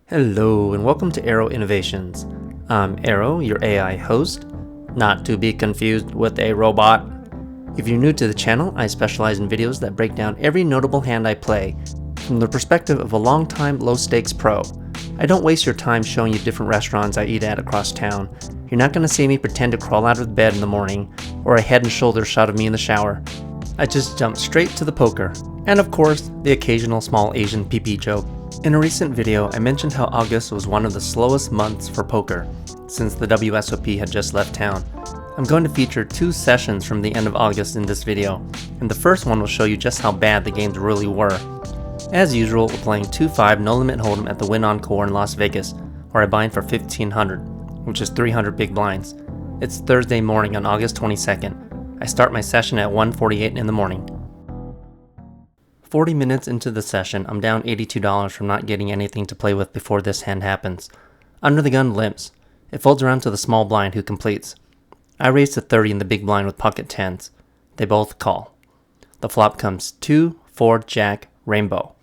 Hello and welcome to Aero Innovations. I'm Aero, your AI host, not to be confused with a robot. If you're new to the channel, I specialize in videos that break down every notable hand I play from the perspective of a long-time low-stakes pro. I don't waste your time showing you different restaurants I eat at across town. You're not going to see me pretend to crawl out of bed in the morning or a head and shoulders shot of me in the shower. I just jump straight to the poker. And of course, the occasional small Asian pee-pee joke. In a recent video, I mentioned how August was one of the slowest months for poker, since the WSOP had just left town. I'm going to feature two sessions from the end of August in this video, and the first one will show you just how bad the games really were. As usual, we're playing 2-5 No Limit Hold'em at the Wynn Encore in Las Vegas, where I bind for 1,500, which is 300 big blinds. It's Thursday morning on August 22nd. I start my session at 1:48 in the morning. 40 minutes into the session, I'm down $82 from not getting anything to play with before this hand happens. Under the gun limps. It folds around to the small blind who completes. I raise to 30 in the big blind with pocket 10s. They both call. The flop comes 2, 4, jack, rainbow.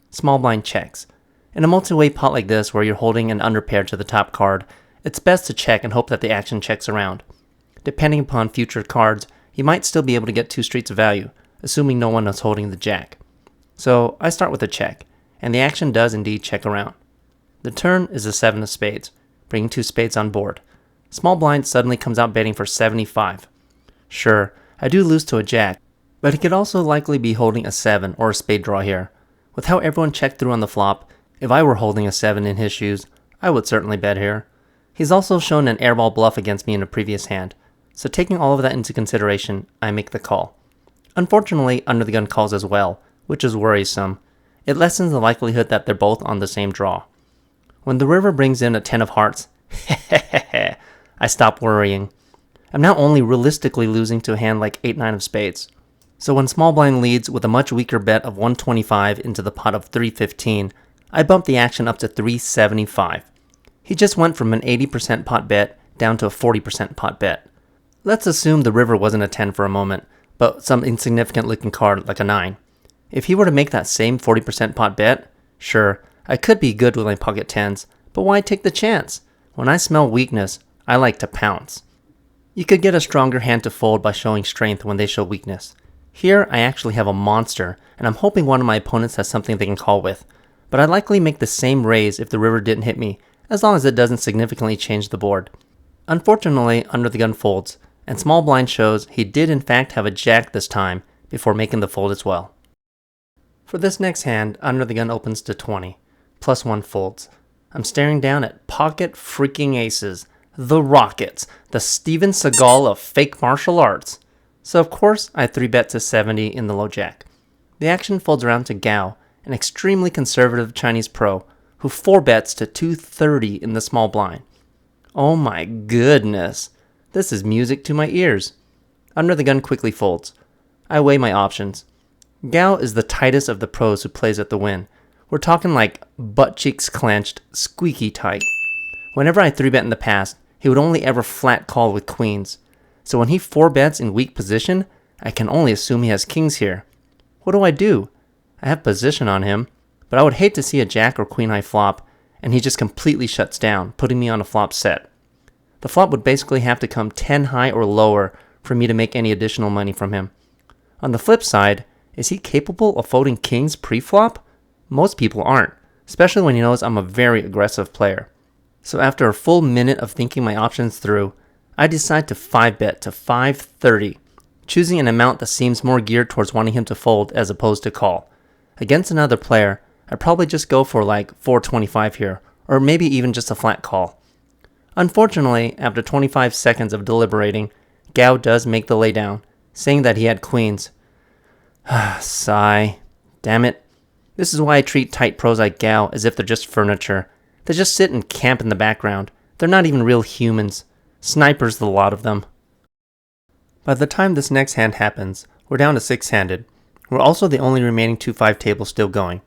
Small blind checks. In a multi-way pot like this where you're holding an underpair to the top card, it's best to check and hope that the action checks around. Depending upon future cards, you might still be able to get 2 streets of value, assuming no one is holding the jack. So I start with a check, and the action does indeed check around. The turn is a 7 of spades, bringing 2 spades on board. Small blind suddenly comes out betting for 75. Sure, I do lose to a jack, but he could also likely be holding a 7 or a spade draw here. With how everyone checked through on the flop, if I were holding a 7 in his shoes, I would certainly bet here. He's also shown an airball bluff against me in a previous hand, so taking all of that into consideration, I make the call. Unfortunately, under the gun calls as well, which is worrisome. It lessens the likelihood that they're both on the same draw. When the river brings in a 10 of hearts, I stop worrying. I'm now only realistically losing to a hand like 8-9 of spades. So when small blind leads with a much weaker bet of 125 into the pot of 315, I bump the action up to 375. He just went from an 80% pot bet down to a 40% pot bet. Let's assume the river wasn't a 10 for a moment, but some insignificant looking card like a 9. If he were to make that same 40% pot bet, sure, I could be good with my pocket 10s, but why take the chance? When I smell weakness, I like to pounce. You could get a stronger hand to fold by showing strength when they show weakness. Here, I actually have a monster, and I'm hoping one of my opponents has something they can call with, but I'd likely make the same raise if the river didn't hit me, as long as it doesn't significantly change the board. Unfortunately, under the gun folds, and small blind shows he did in fact have a jack this time before making the fold as well. For this next hand, under the gun opens to 20, plus 1 folds. I'm staring down at pocket freaking aces, the Rockets, the Steven Seagal of fake martial arts. So of course, I 3-bet to 70 in the low jack. The action folds around to Gao, an extremely conservative Chinese pro, who 4-bets to 230 in the small blind. Oh my goodness, this is music to my ears. Under the gun quickly folds. I weigh my options. Gao is the tightest of the pros who plays at the Wynn. We're talking like butt cheeks clenched, squeaky tight. Whenever I 3-bet in the past, he would only ever flat call with queens. So when he 4-bets in weak position, I can only assume he has kings here. What do? I have position on him, but I would hate to see a jack or queen high flop, and he just completely shuts down, putting me on a flop set. The flop would basically have to come 10 high or lower for me to make any additional money from him. On the flip side, is he capable of folding kings pre-flop? Most people aren't, especially when he knows I'm a very aggressive player. So after a full minute of thinking my options through, I decide to 5-bet to 530, choosing an amount that seems more geared towards wanting him to fold as opposed to call. Against another player, I'd probably just go for like 425 here, or maybe even just a flat call. Unfortunately, after 25 seconds of deliberating, Gao does make the laydown, saying that he had queens. Sigh. Damn it. This is why I treat tight pros like Gao as if they're just furniture. They just sit and camp in the background. They're not even real humans. Snipers, the lot of them. By the time this next hand happens, we're down to 6-handed. We're also the only remaining 2-5 table still going.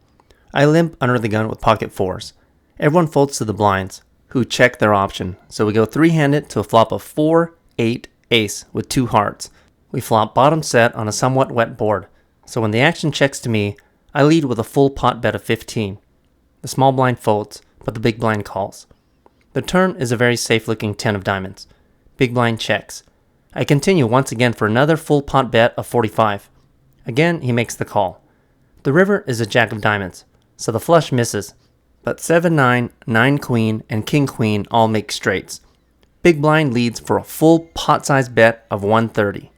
I limp under the gun with pocket 4s. Everyone folds to the blinds, who check their option, so we go 3-handed to a flop of 4, 8, ace with 2 hearts. We flop bottom set on a somewhat wet board. So when the action checks to me, I lead with a full pot bet of 15. The small blind folds, but the big blind calls. The turn is a very safe-looking 10 of diamonds. Big blind checks. I continue once again for another full pot bet of 45. Again, he makes the call. The river is a jack of diamonds, so the flush misses, but 7-9, 9-queen, and king-queen all make straights. Big blind leads for a full pot-sized bet of 130.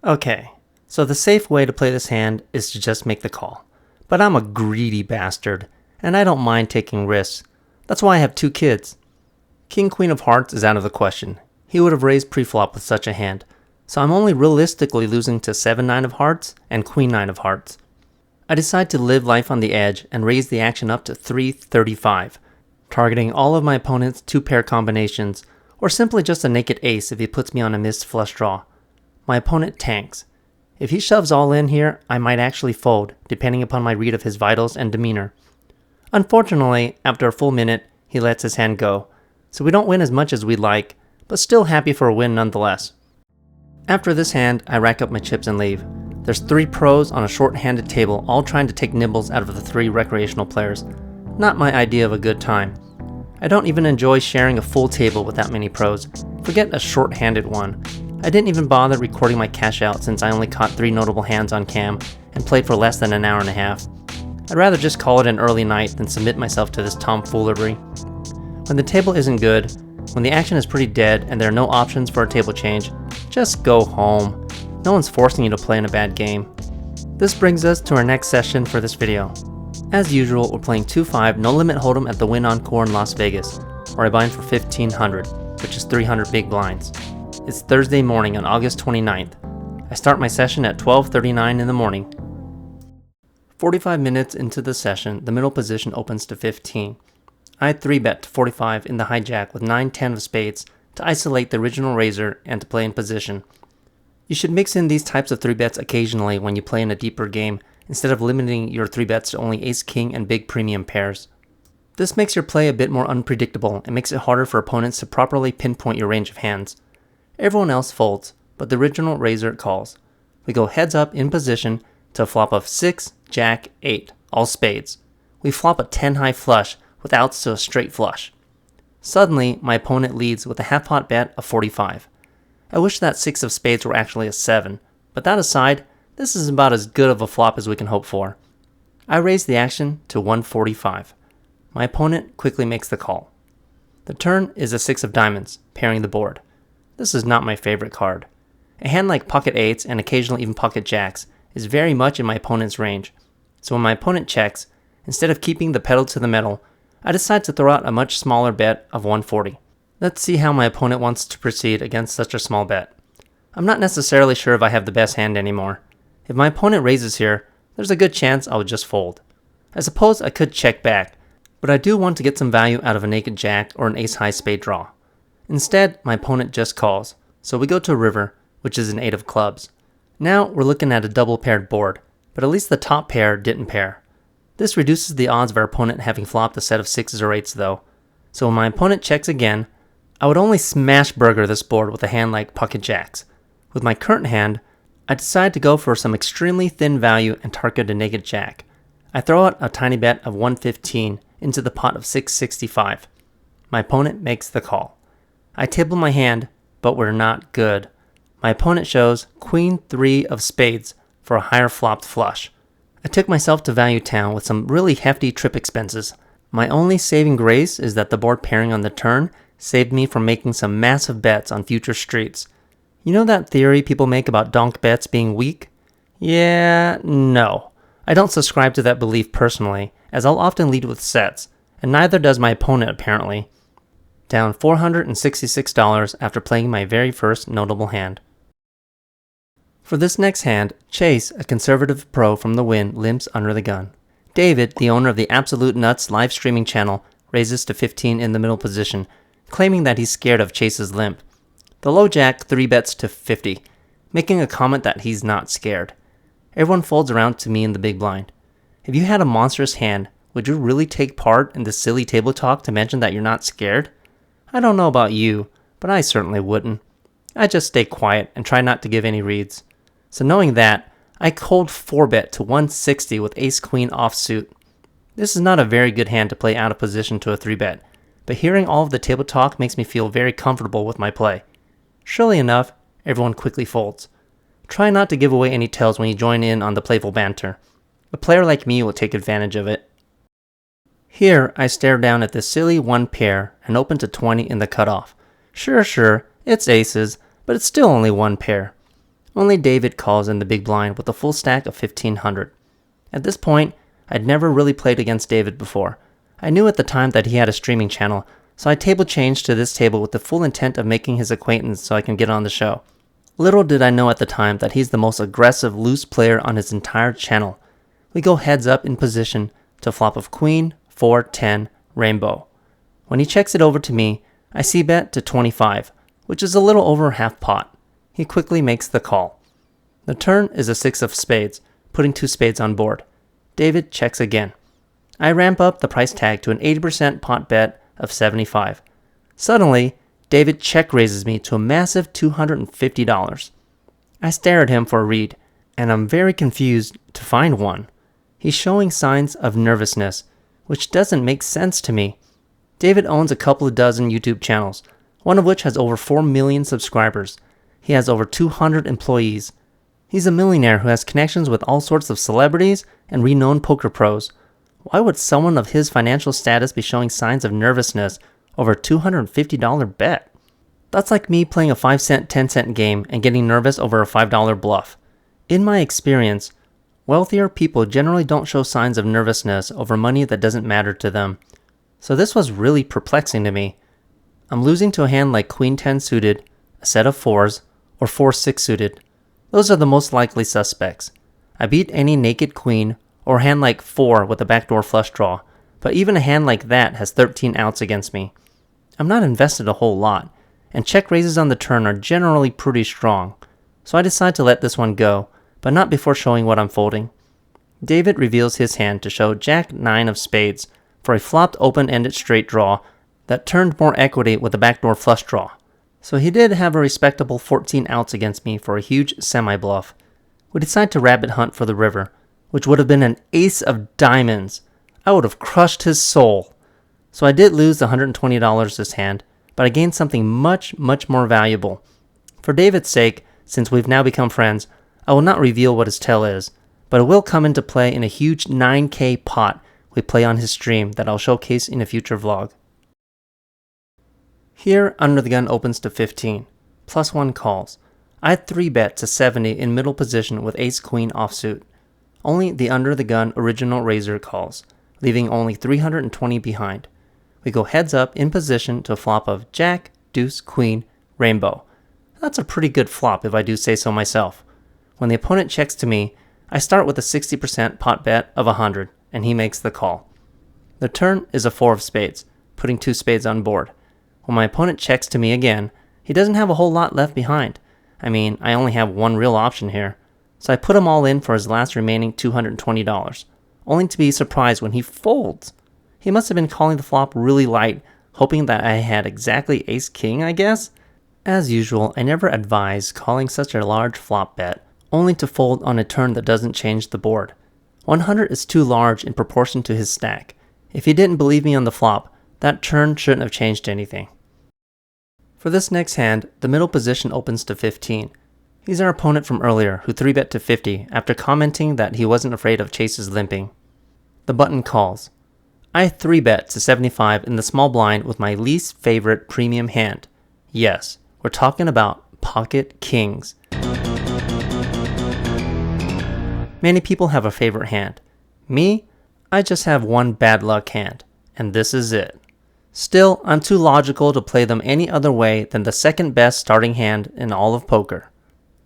Okay, so the safe way to play this hand is to just make the call. But I'm a greedy bastard, and I don't mind taking risks. That's why I have 2 kids. King-queen of hearts is out of the question. He would have raised preflop with such a hand, so I'm only realistically losing to 7-9 of hearts and queen-9 of hearts. I decide to live life on the edge and raise the action up to 335, targeting all of my opponent's 2-pair combinations, or simply just a naked ace if he puts me on a missed flush draw. My opponent tanks. If he shoves all in here, I might actually fold, depending upon my read of his vitals and demeanor. Unfortunately, after a full minute, he lets his hand go, so we don't win as much as we'd like, but still happy for a win nonetheless. After this hand, I rack up my chips and leave. There's 3 pros on a short-handed table, all trying to take nibbles out of the 3 recreational players. Not my idea of a good time. I don't even enjoy sharing a full table with that many pros. Forget a short-handed one. I didn't even bother recording my cash out since I only caught 3 notable hands on cam and played for less than an hour and a half. I'd rather just call it an early night than submit myself to this tomfoolery. When the table isn't good, when the action is pretty dead and there are no options for a table change, just go home. No one's forcing you to play in a bad game. This brings us to our next session for this video. As usual, we're playing 2-5 no limit hold'em at the Wynn Encore in Las Vegas, where I bind for 1500, which is 300 big blinds. It's Thursday morning on August 29th. I start my session at 12:39 in the morning. 45 minutes into the session, the middle position opens to 15. I 3-bet to 45 in the hijack with 9-10 of spades to isolate the original raiser and to play in position. You should mix in these types of 3-bets occasionally when you play in a deeper game, instead of limiting your 3-bets to only ace-king and big premium pairs. This makes your play a bit more unpredictable and makes it harder for opponents to properly pinpoint your range of hands. Everyone else folds, but the original raiser calls. We go heads up in position to a flop of 6, jack, 8, all spades. We flop a 10 high flush with outs to a straight flush. Suddenly, my opponent leads with a half-pot bet of 45. I wish that 6 of spades were actually a 7, but that aside, this is about as good of a flop as we can hope for. I raise the action to 145. My opponent quickly makes the call. The turn is a 6 of diamonds, pairing the board. This is not my favorite card. A hand like pocket 8s and occasionally even pocket jacks is very much in my opponent's range, so when my opponent checks, instead of keeping the pedal to the metal, I decide to throw out a much smaller bet of 140. Let's see how my opponent wants to proceed against such a small bet. I'm not necessarily sure if I have the best hand anymore. If my opponent raises here, there's a good chance I would just fold. I suppose I could check back, but I do want to get some value out of a naked jack or an ace-high spade draw. Instead, my opponent just calls, so we go to a river, which is an 8 of clubs. Now we're looking at a double-paired board, but at least the top pair didn't pair. This reduces the odds of our opponent having flopped a set of 6s or 8s though, so when my opponent checks again, I would only smash burger this board with a hand like pocket jacks. With my current hand, I decide to go for some extremely thin value and target a naked jack. I throw out a tiny bet of 115 into the pot of 665. My opponent makes the call. I table my hand, but we're not good. My opponent shows Queen 3 of spades for a higher flopped flush. I took myself to Value Town with some really hefty trip expenses. My only saving grace is that the board pairing on the turn saved me from making some massive bets on future streets. You know that theory people make about donk bets being weak? Yeah, no. I don't subscribe to that belief personally, as I'll often lead with sets, and neither does my opponent apparently. Down $466 after playing my very first notable hand. For this next hand, Chase, a conservative pro from the Wynn, limps under the gun. David, the owner of the Absolute Nuts live streaming channel, raises to 15 in the middle position, claiming that he's scared of Chase's limp. The low jack 3-bets to 50, making a comment that he's not scared. Everyone folds around to me in the big blind. If you had a monstrous hand, would you really take part in the silly table talk to mention that you're not scared? I don't know about you, but I certainly wouldn't. I just stay quiet and try not to give any reads. So knowing that, I cold 4-bet to 160 with ace-queen offsuit. This is not a very good hand to play out of position to a 3-bet, but hearing all of the table talk makes me feel very comfortable with my play. Surely enough, everyone quickly folds. Try not to give away any tells when you join in on the playful banter. A player like me will take advantage of it. Here, I stare down at this silly 1 pair and open to 20 in the cutoff. Sure, it's aces, but it's still only 1 pair. Only David calls in the big blind with a full stack of 1500. At this point, I'd never really played against David before. I knew at the time that he had a streaming channel, so I table changed to this table with the full intent of making his acquaintance so I can get on the show. Little did I know at the time that he's the most aggressive loose player on his entire channel. We go heads up in position to flop of queen, 4, 10, rainbow. When he checks it over to me, I c-bet to 25, which is a little over half pot. He quickly makes the call. The turn is a 6 of spades, putting 2 spades on board. David checks again. I ramp up the price tag to an 80% pot bet of 75. Suddenly, David check raises me to a massive $250. I stare at him for a read, and I'm very confused to find one. He's showing signs of nervousness, which doesn't make sense to me. David owns a couple of dozen YouTube channels, one of which has over 4 million subscribers. He has over 200 employees. He's a millionaire who has connections with all sorts of celebrities and renowned poker pros. Why would someone of his financial status be showing signs of nervousness over a $250 bet? That's like me playing a 5-cent, 10-cent game and getting nervous over a $5 bluff. In my experience, wealthier people generally don't show signs of nervousness over money that doesn't matter to them. So this was really perplexing to me. I'm losing to a hand like Queen 10 suited, a set of 4s, or 4-6 suited. Those are the most likely suspects. I beat any naked queen or a hand like 4 with a backdoor flush draw, but even a hand like that has 13 outs against me. I'm not invested a whole lot, and check raises on the turn are generally pretty strong, so I decide to let this one go, but not before showing what I'm folding. David reveals his hand to show Jack 9 of spades for a flopped open-ended straight draw that turned more equity with a backdoor flush draw. So he did have a respectable 14 outs against me for a huge semi-bluff. We decide to rabbit hunt for the river, which would have been an ace of diamonds. I would have crushed his soul. So I did lose $120 this hand, but I gained something much more valuable. For David's sake, since we've now become friends, I will not reveal what his tell is, but it will come into play in a huge 9K pot we play on his stream that I'll showcase in a future vlog. Here, Under the Gun opens to 15, plus 1 calls. I 3-bet to 70 in middle position with ace-queen offsuit. Only the Under the Gun original raiser calls, leaving only 320 behind. We go heads up in position to a flop of Jack, Deuce, Queen, Rainbow. That's a pretty good flop if I do say so myself. When the opponent checks to me, I start with a 60% pot bet of 100, and he makes the call. The turn is a 4 of spades, putting 2 spades on board. When my opponent checks to me again, he doesn't have a whole lot left behind. I mean, I only have one real option here. So I put him all in for his last remaining $220, only to be surprised when he folds. He must have been calling the flop really light, hoping that I had exactly ace-king, I guess? As usual, I never advise calling such a large flop bet, only to fold on a turn that doesn't change the board. 100 is too large in proportion to his stack. If he didn't believe me on the flop, that turn shouldn't have changed anything. For this next hand, the middle position opens to 15. He's our opponent from earlier who 3-bet to 50 after commenting that he wasn't afraid of Chase's limping. The button calls. I 3-bet to 75 in the small blind with my least favorite premium hand. Yes, we're talking about pocket kings. Many people have a favorite hand. Me, I just have one bad luck hand, and this is it. Still, I'm too logical to play them any other way than the second best starting hand in all of poker.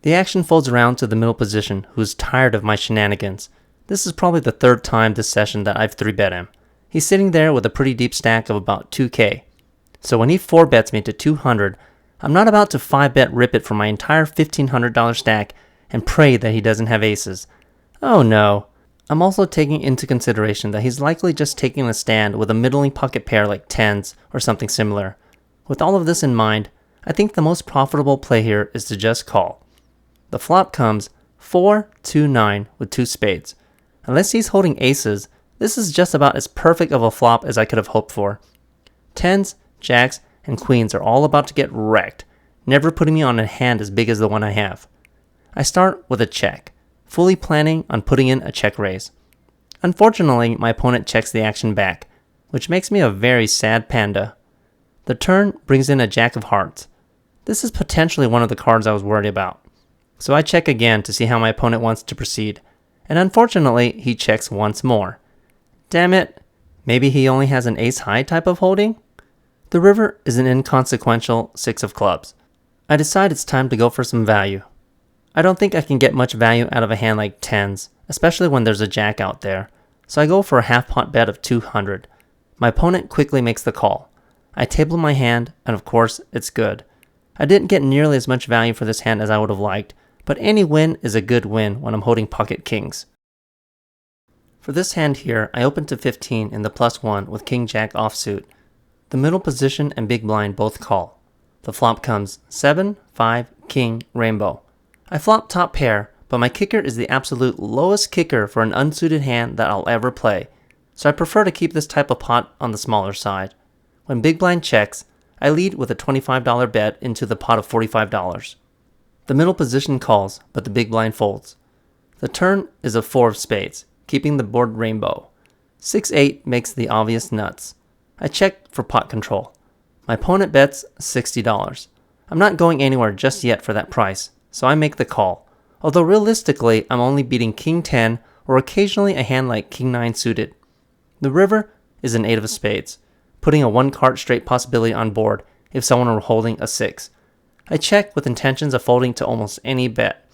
The action folds around to the middle position, who's tired of my shenanigans. This is probably the 3rd time this session that I've 3-bet him. He's sitting there with a pretty deep stack of about 2K. So when he 4-bets me to 200, I'm not about to 5-bet rip it from my entire $1,500 stack and pray that he doesn't have aces. Oh no. I'm also taking into consideration that he's likely just taking a stand with a middling pocket pair like 10s or something similar. With all of this in mind, I think the most profitable play here is to just call. The flop comes 4-2-9 with 2 spades. Unless he's holding aces, This is just about as perfect of a flop as I could have hoped for. Tens, jacks, and queens are all about to get wrecked, never putting me on a hand as big as the one I have. I start with a check, fully planning on putting in a check raise. Unfortunately, my opponent checks the action back, which makes me a very sad panda. The turn brings in a jack of hearts. This is potentially one of the cards I was worried about. So I check again to see how my opponent wants to proceed, and unfortunately, he checks once more. Damn it, maybe he only has an ace-high type of holding? The river is an inconsequential 6 of clubs. I decide it's time to go for some value. I don't think I can get much value out of a hand like tens, especially when there's a jack out there, so I go for a half-pot bet of 200. My opponent quickly makes the call. I table my hand, and of course, it's good. I didn't get nearly as much value for this hand as I would have liked, but any win is a good win when I'm holding pocket kings. For this hand here, I open to 15 in the +1 with king-jack offsuit. The middle position and big blind both call. The flop comes 7, 5, king, rainbow. I flop top pair, but my kicker is the absolute lowest kicker for an unsuited hand that I'll ever play, so I prefer to keep this type of pot on the smaller side. When big blind checks, I lead with a $25 bet into the pot of $45. The middle position calls, but the big blind folds. The turn is a 4 of spades, keeping the board rainbow. 6-8 makes the obvious nuts. I check for pot control. My opponent bets $60. I'm not going anywhere just yet for that price, so I make the call. Although realistically, I'm only beating king 10 or occasionally a hand like king 9 suited. The river is an 8 of spades, putting a 1-card straight possibility on board if someone were holding a 6. I check with intentions of folding to almost any bet.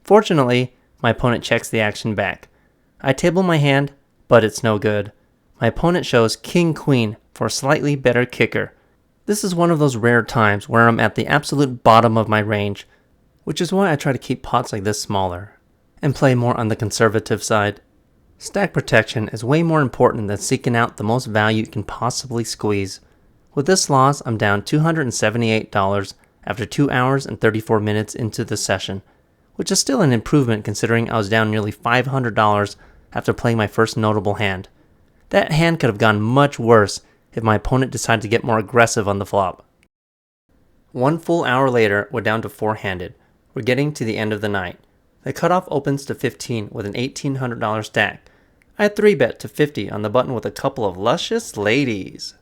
Fortunately, my opponent checks the action back. I table my hand, but it's no good. My opponent shows king-queen for a slightly better kicker. This is one of those rare times where I'm at the absolute bottom of my range, which is why I try to keep pots like this smaller and play more on the conservative side. Stack protection is way more important than seeking out the most value you can possibly squeeze. With this loss, I'm down $278 after 2 hours and 34 minutes into the session, which is still an improvement considering I was down nearly $500 after playing my first notable hand. That hand could have gone much worse if my opponent decided to get more aggressive on the flop. 1 full hour later, we're down to 4-handed. We're getting to the end of the night. The cutoff opens to 15 with an $1,800 stack. I had 3-bet to 50 on the button with a couple of luscious ladies.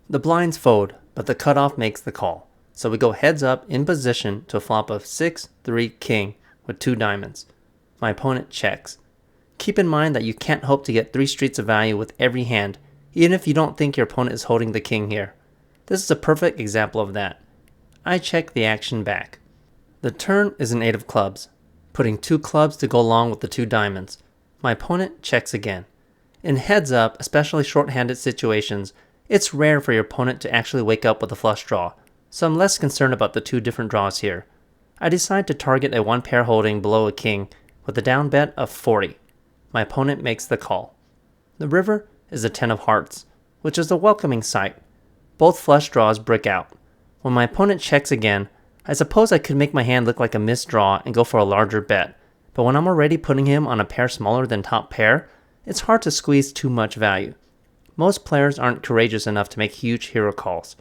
The blinds fold, but the cutoff makes the call. So we go heads up in position to a flop of 6, 3, king with 2 diamonds. My opponent checks. Keep in mind that you can't hope to get 3 streets of value with every hand, even if you don't think your opponent is holding the king here. This is a perfect example of that. I check the action back. The turn is an 8 of clubs, putting 2 clubs to go along with the 2 diamonds. My opponent checks again. In heads up, especially short-handed situations, it's rare for your opponent to actually wake up with a flush draw, so I'm less concerned about the 2 different draws here. I decide to target a 1-pair holding below a king with a down bet of 40. My opponent makes the call. The river is a 10 of hearts, which is a welcoming sight. Both flush draws brick out. When my opponent checks again, I suppose I could make my hand look like a missed draw and go for a larger bet, but when I'm already putting him on a pair smaller than top pair, it's hard to squeeze too much value. Most players aren't courageous enough to make huge hero calls,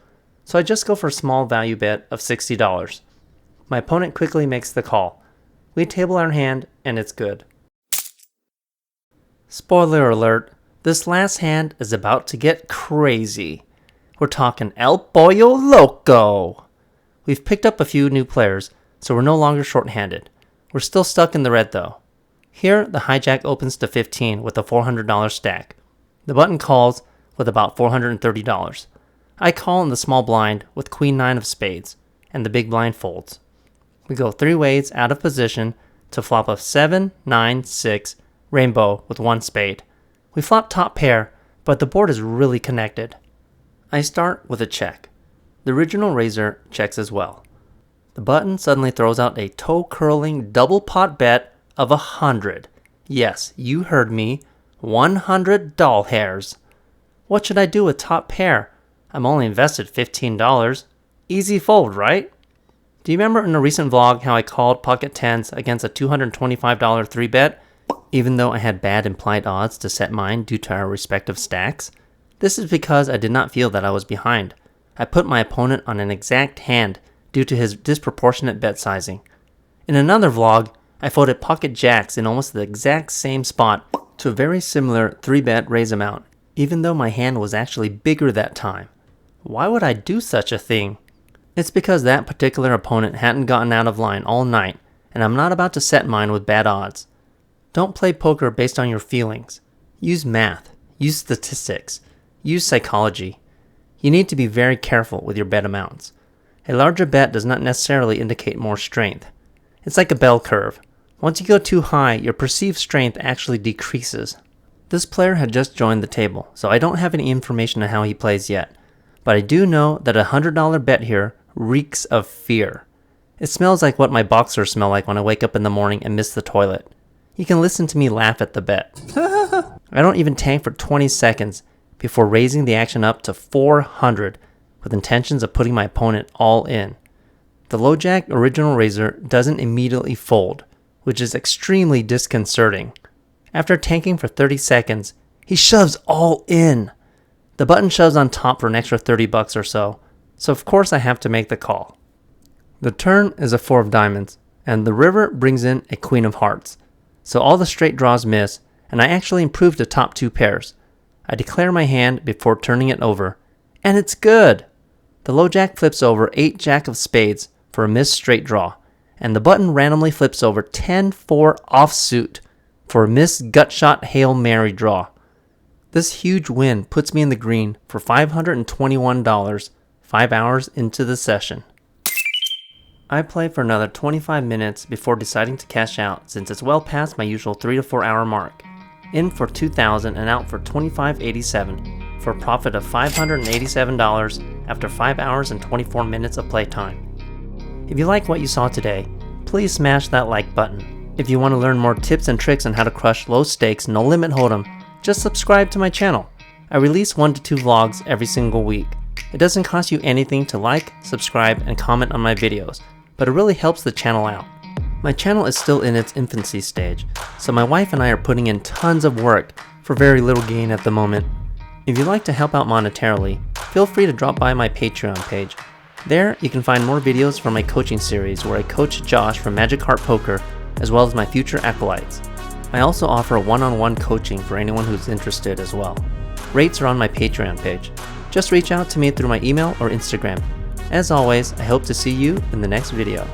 so I just go for a small value bet of $60. My opponent quickly makes the call. We table our hand, and it's good. Spoiler alert, this last hand is about to get crazy. We're talking El Pollo Loco. We've picked up a few new players, so we're no longer short-handed. We're still stuck in the red though. Here, the hijack opens to 15 with a $400 stack. The button calls with about $430. I call in the small blind with queen 9 of spades, and the big blind folds. We go 3 ways out of position to flop of 7, 9, 6, rainbow with 1 spade. We flop top pair, but the board is really connected. I start with a check. The original raiser checks as well. The button suddenly throws out a toe-curling double pot bet of 100. Yes, you heard me. 100 doll hairs. What should I do with top pair? I'm only invested $15. Easy fold, right? Do you remember in a recent vlog how I called pocket tens against a $225 3-bet even though I had bad implied odds to set mine due to our respective stacks. This is because I did not feel that I was behind. I put my opponent on an exact hand due to his disproportionate bet sizing. In another vlog, I folded pocket jacks in almost the exact same spot to a very similar 3-bet raise amount, even though my hand was actually bigger that time. Why would I do such a thing? It's because that particular opponent hadn't gotten out of line all night, and I'm not about to set mine with bad odds. Don't play poker based on your feelings. Use math, use statistics, use psychology. You need to be very careful with your bet amounts. A larger bet does not necessarily indicate more strength. It's like a bell curve. Once you go too high, your perceived strength actually decreases. This player had just joined the table, so I don't have any information on how he plays yet. But I do know that a $100 bet here reeks of fear. It smells like what my boxers smell like when I wake up in the morning and miss the toilet. You can listen to me laugh at the bet. I don't even tank for 20 seconds before raising the action up to 400 with intentions of putting my opponent all in. The low jack original raiser doesn't immediately fold, which is extremely disconcerting. After tanking for 30 seconds, he shoves all in. The button shoves on top for an extra $30 or so of course I have to make the call. The turn is a 4 of diamonds, and the river brings in a queen of hearts. So all the straight draws miss, and I actually improve the top 2 pairs. I declare my hand before turning it over, and it's good! The low jack flips over 8 jack of spades for a missed straight draw, and the button randomly flips over 10-4 offsuit for a missed gut shot Hail Mary draw. This huge win puts me in the green for $521 5 hours into the session. I play for another 25 minutes before deciding to cash out since it's well past my usual 3 to 4 hour mark. In for $2,000 and out for $25.87 for a profit of $587 after 5 hours and 24 minutes of playtime. If you like what you saw today, please smash that like button. If you want to learn more tips and tricks on how to crush low stakes no limit hold'em, just subscribe to my channel. I release 1 to 2 vlogs every single week. It doesn't cost you anything to like, subscribe, and comment on my videos, but it really helps the channel out. My channel is still in its infancy stage, so my wife and I are putting in tons of work for very little gain at the moment. If you'd like to help out monetarily, feel free to drop by my Patreon page. There, you can find more videos from my coaching series where I coach Josh from Magic Heart Poker, as well as my future acolytes. I also offer one-on-one coaching for anyone who's interested as well. Rates are on my Patreon page. Just reach out to me through my email or Instagram. As always, I hope to see you in the next video.